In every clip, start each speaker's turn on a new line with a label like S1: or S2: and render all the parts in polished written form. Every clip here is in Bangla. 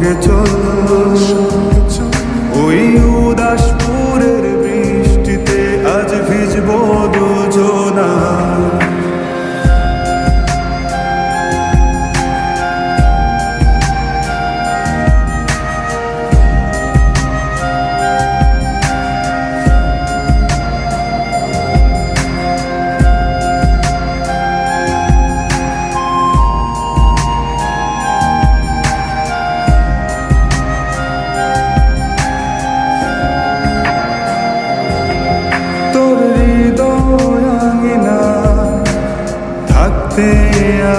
S1: সঙ্গে চল, ওই উদাসপুরের বৃষ্টিতে আজ ভিজবো দুজনা।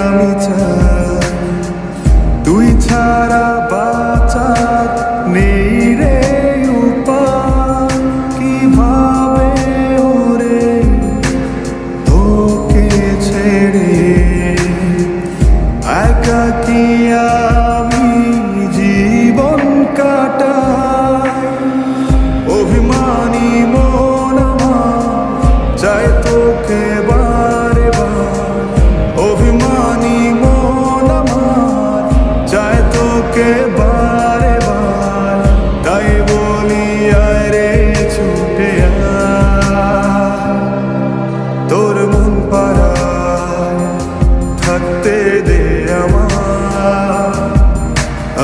S1: আমি চাই তুই ছাড়া বাঁচার নেই রে উপায়, কিভাবে ওরে তোকে ছেড়ে একাকী আমি জীবন কাটাই। অভিমানী মন আমার চাই তোকে বারে বার, অভিমানী মন আমার চায় তোকে বারে বার। তাই বলি আয় রে ছুটে আয়, তোর মন পাড়ায় থাকতে দে আমার।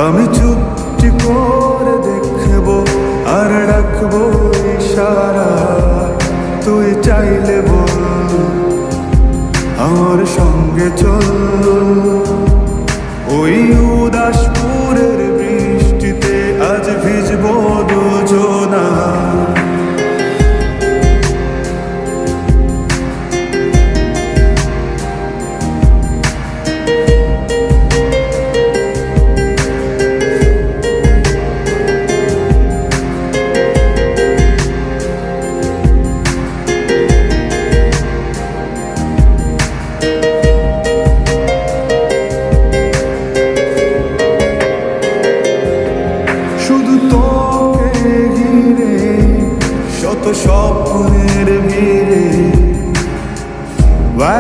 S1: আমি চুপটি করে দেখবো আর রাখবো ইশারা, তুই চাইলে বল আমার সঙ্গে চল, ওই উদাসপুরের বৃষ্টিতে আজ ভিজবো দুজনা। শত স্বপ্নের ভিড়ে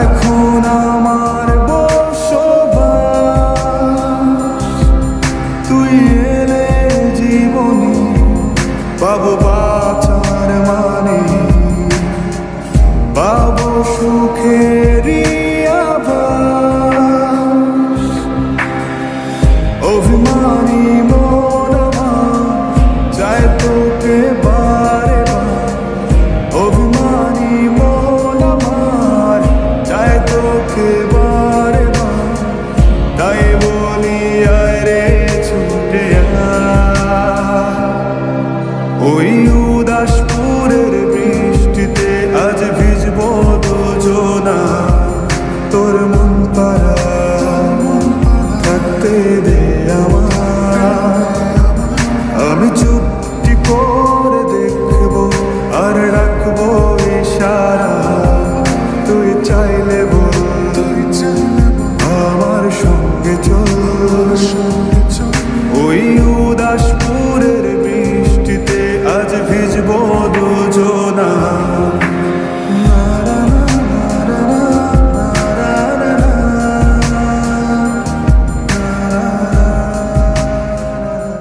S1: এখন আমার বসবাস, তুই এলে জীবনে পাবো বাঁচার মানে, পাবো সুখেরই আভাস। অভিমানী মন আমার চায় তোকে বারে বার, অভিমানী মন আমার চায় তোকে বারে বার। তাই বলি আয় রে ছুটে আয়, ওই উদাসপুরের বৃষ্টিতে আজ ভিজবো দুজনা। তোর মন পাড়ায় থাকতে দে আমার, আমি চুপটি করে দেখবো আর রাখবো ইশারা, তুই চাইলে বল আমার সঙ্গে চল, ওই উদাস